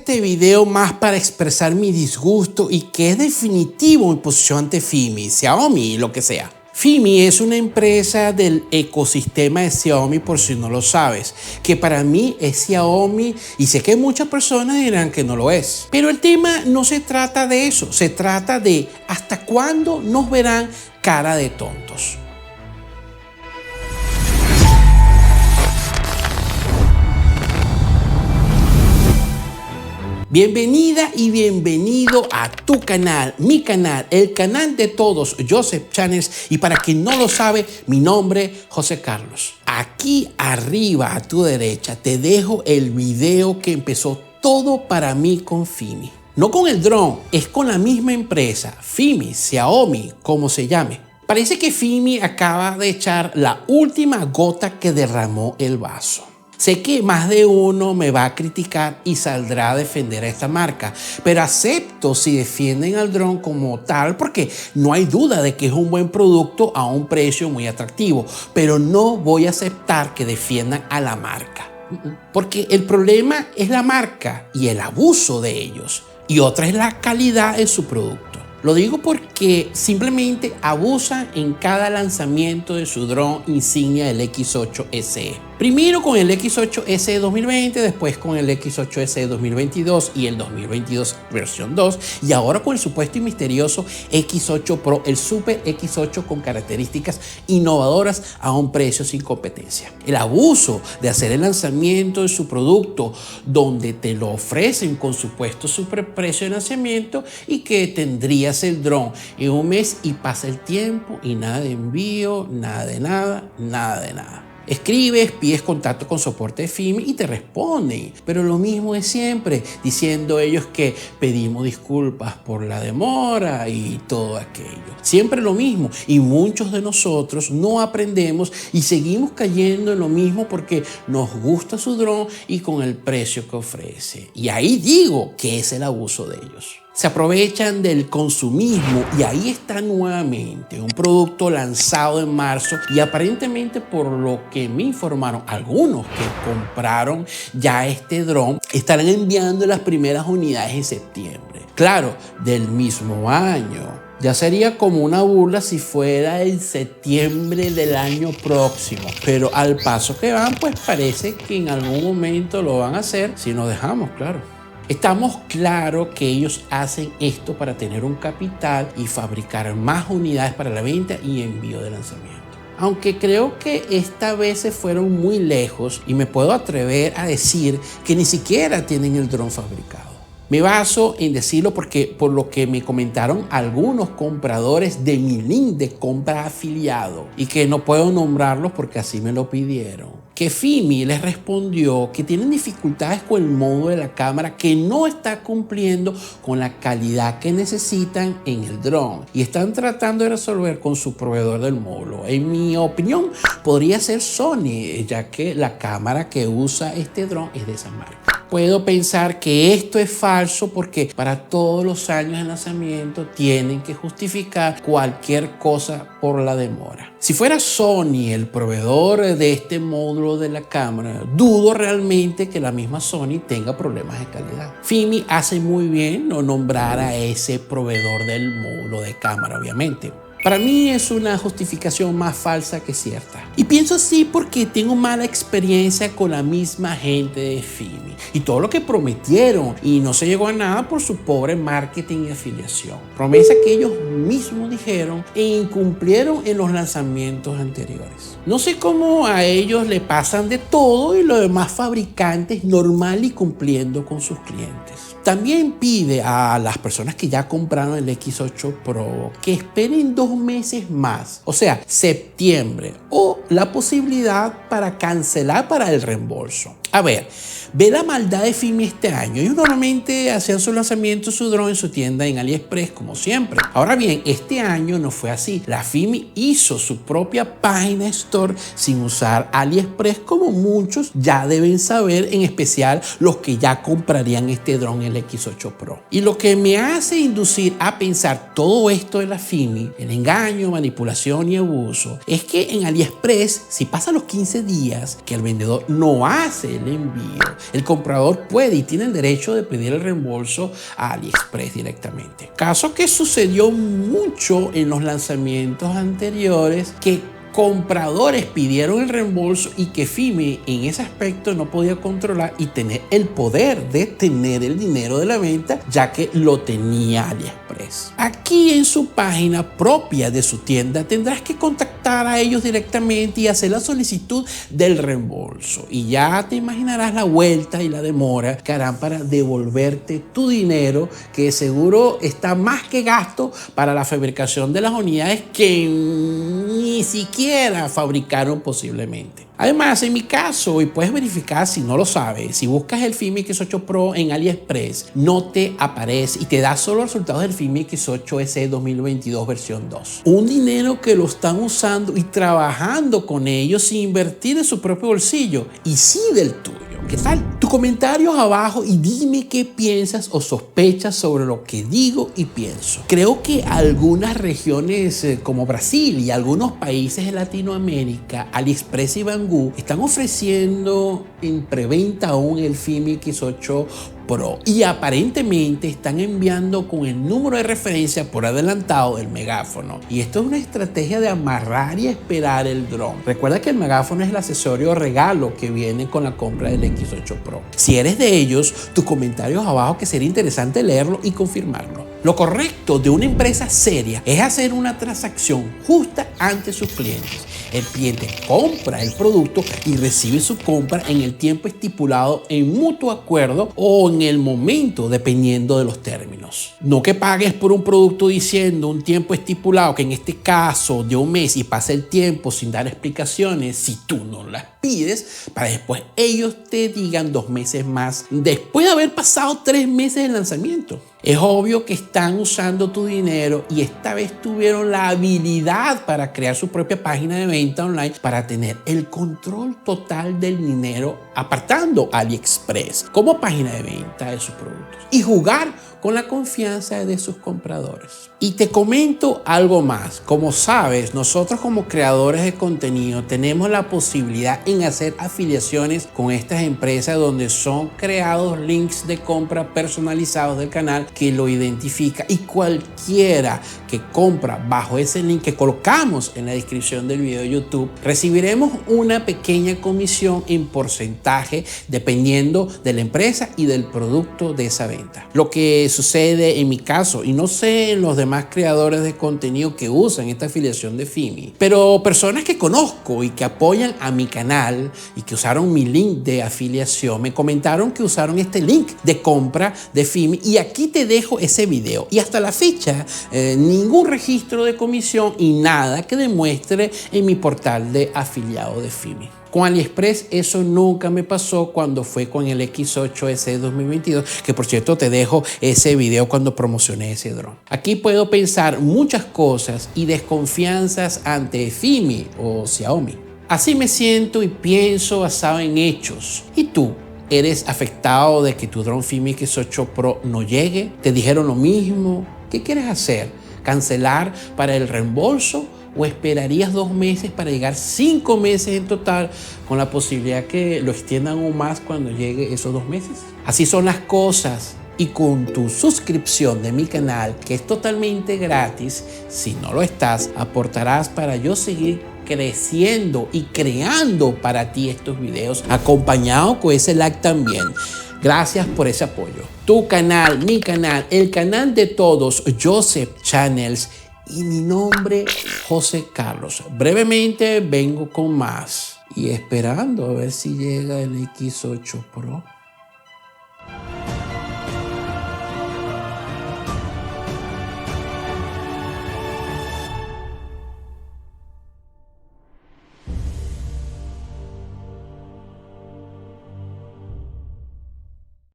este video más para expresar mi disgusto y que es definitivo mi posición ante Fimi, Xiaomi, lo que sea. Fimi es una empresa del ecosistema de Xiaomi, por si no lo sabes, que para mí es Xiaomi y sé que muchas personas dirán que no lo es. Pero el tema no se trata de eso, se trata de hasta cuándo nos verán cara de tontos. Bienvenida y bienvenido a tu canal, mi canal, el canal de todos, Joseph Channels, y para quien no lo sabe, mi nombre, José Carlos. Aquí arriba a tu derecha te dejo el video que empezó todo para mí con Fimi. No con el dron, es con la misma empresa, Fimi, Xiaomi, como se llame. Parece que Fimi acaba de echar la última gota que derramó el vaso. Sé que más de uno me va a criticar y saldrá a defender a esta marca, pero acepto si defienden al dron como tal porque no hay duda de que es un buen producto a un precio muy atractivo, pero no voy a aceptar que defiendan a la marca. Porque el problema es la marca y el abuso de ellos, y otra es la calidad de su producto. Lo digo porque simplemente abusan en cada lanzamiento de su dron insignia del X8 SE. Primero con el X8 SE 2020, después con el X8 SE 2022 y el 2022 versión 2, y ahora con el supuesto y misterioso X8 Pro, el Super X8 con características innovadoras a un precio sin competencia. El abuso de hacer el lanzamiento de su producto donde te lo ofrecen con supuesto superprecio de lanzamiento y que tendrías el dron en un mes y pasa el tiempo y nada de envío, nada de nada, nada de nada. Escribes, pides contacto con soporte de Fimi y te responden, pero lo mismo es siempre, diciendo ellos que pedimos disculpas por la demora y todo aquello. Siempre lo mismo, y muchos de nosotros no aprendemos y seguimos cayendo en lo mismo porque nos gusta su dron y con el precio que ofrece. Y ahí digo que es el abuso de ellos. Se aprovechan del consumismo y ahí está nuevamente un producto lanzado en marzo y aparentemente, por lo que me informaron algunos que compraron ya este dron, estarán enviando las primeras unidades en septiembre. Claro, del mismo año. Ya sería como una burla si fuera en septiembre del año próximo, pero al paso que van, pues parece que en algún momento lo van a hacer si nos dejamos, claro. Estamos claros que ellos hacen esto para tener un capital y fabricar más unidades para la venta y envío de lanzamiento. Aunque creo que esta vez se fueron muy lejos y me puedo atrever a decir que ni siquiera tienen el dron fabricado. Me baso en decirlo porque por lo que me comentaron algunos compradores de mi link de compra afiliado, y que no puedo nombrarlos porque así me lo pidieron, que Fimi les respondió que tienen dificultades con el módulo de la cámara que no está cumpliendo con la calidad que necesitan en el dron y están tratando de resolver con su proveedor del módulo. En mi opinión podría ser Sony, ya que la cámara que usa este dron es de esa marca. Puedo pensar que esto es falso porque para todos los años de lanzamiento tienen que justificar cualquier cosa por la demora. Si fuera Sony el proveedor de este módulo de la cámara, dudo realmente que la misma Sony tenga problemas de calidad. Fimi hace muy bien no nombrar a ese proveedor del módulo de cámara, obviamente. Para mí es una justificación más falsa que cierta. Y pienso así porque tengo mala experiencia con la misma gente de Fimi y todo lo que prometieron y no se llegó a nada por su pobre marketing y afiliación. Promesa que ellos mismos dijeron e incumplieron en los lanzamientos anteriores. No sé cómo a ellos le pasan de todo y los demás fabricantes normal y cumpliendo con sus clientes. También pide a las personas que ya compraron el X8 Pro que esperen 2 meses más, o sea, septiembre, o la posibilidad para cancelar para el reembolso. A ver, ve la maldad de Fimi este año. Ellos normalmente hacían su lanzamiento su dron en su tienda en AliExpress, como siempre. Ahora bien, este año no fue así. La Fimi hizo su propia página store sin usar AliExpress, como muchos ya deben saber, en especial los que ya comprarían este dron, el X8 Pro. Y lo que me hace inducir a pensar todo esto de la Fimi, el engaño, manipulación y abuso, es que en AliExpress, si pasan los 15 días que el vendedor no hace el envío. El comprador puede y tiene el derecho de pedir el reembolso a AliExpress directamente. Caso que sucedió mucho en los lanzamientos anteriores, que compradores pidieron el reembolso y que Fimi en ese aspecto no podía controlar y tener el poder de tener el dinero de la venta, ya que lo tenía AliExpress. Aquí en su página propia de su tienda tendrás que contactar a ellos directamente y hacer la solicitud del reembolso, y ya te imaginarás la vuelta y la demora que harán para devolverte tu dinero, que seguro está más que gasto para la fabricación de las unidades que ni siquiera fabricaron posiblemente. Además, en mi caso, y puedes verificar si no lo sabes, si buscas el Fimi X8 Pro en AliExpress, no te aparece y te da solo resultados del Fimi X8 SE 2022 versión 2. Un dinero que lo están usando y trabajando con ellos sin invertir en su propio bolsillo, y sí del tuyo. ¿Qué tal? Tus comentarios abajo y dime qué piensas o sospechas sobre lo que digo y pienso. Creo que algunas regiones como Brasil y algunos países de Latinoamérica, AliExpress y Banggood, están ofreciendo en preventa aún el Fimi X8 Pro, y aparentemente están enviando con el número de referencia por adelantado el megáfono, y esto es una estrategia de amarrar y esperar el dron. Recuerda que el megáfono es el accesorio regalo que viene con la compra del X8 Pro. Si eres de ellos, tus comentarios abajo, que sería interesante leerlo y confirmarlo. Lo correcto de una empresa seria es hacer una transacción justa ante sus clientes. El cliente compra el producto y recibe su compra en el tiempo estipulado en mutuo acuerdo o en el momento, dependiendo de los términos. No que pagues por un producto diciendo un tiempo estipulado, que en este caso de un mes, y pase el tiempo sin dar explicaciones si tú no las pides, para después ellos te digan 2 meses más después de haber pasado 3 meses de lanzamiento. Es obvio que están usando tu dinero, y esta vez tuvieron la habilidad para crear su propia página de venta online para tener el control total del dinero, apartando AliExpress como página de venta de sus productos y jugar con la confianza de sus compradores. Y te comento algo más. Como sabes, nosotros como creadores de contenido tenemos la posibilidad en hacer afiliaciones con estas empresas, donde son creados links de compra personalizados del canal que lo identifica, y cualquiera que compra bajo ese link que colocamos en la descripción del video de YouTube, recibiremos una pequeña comisión en porcentaje dependiendo de la empresa y del producto de esa venta. Lo que sucede en mi caso, y no sé en los demás creadores de contenido que usan esta afiliación de Fimi, pero personas que conozco y que apoyan a mi canal y que usaron mi link de afiliación, me comentaron que usaron este link de compra de Fimi, y aquí te dejo ese video. Y hasta la fecha, ningún registro de comisión y nada que demuestre en mi portal de afiliado de Fimi. Con AliExpress eso nunca me pasó cuando fue con el X8 SE 2022, que por cierto te dejo ese video cuando promocioné ese dron. Aquí puedo pensar muchas cosas y desconfianzas ante Fimi o Xiaomi. Así me siento y pienso basado en hechos. ¿Y tú? ¿Eres afectado de que tu dron Fimi X8 Pro no llegue? ¿Te dijeron lo mismo? ¿Qué quieres hacer? ¿Cancelar para el reembolso? ¿O esperarías 2 meses para llegar 5 meses en total, con la posibilidad que lo extiendan aún más cuando llegue esos 2 meses? Así son las cosas. Y con tu suscripción de mi canal, que es totalmente gratis, si no lo estás, aportarás para yo seguir creciendo y creando para ti estos videos, acompañado con ese like también. Gracias por ese apoyo. Tu canal, mi canal, el canal de todos, Joseph Channels, y mi nombre, José Carlos. Brevemente vengo con más y esperando a ver si llega el X8 Pro.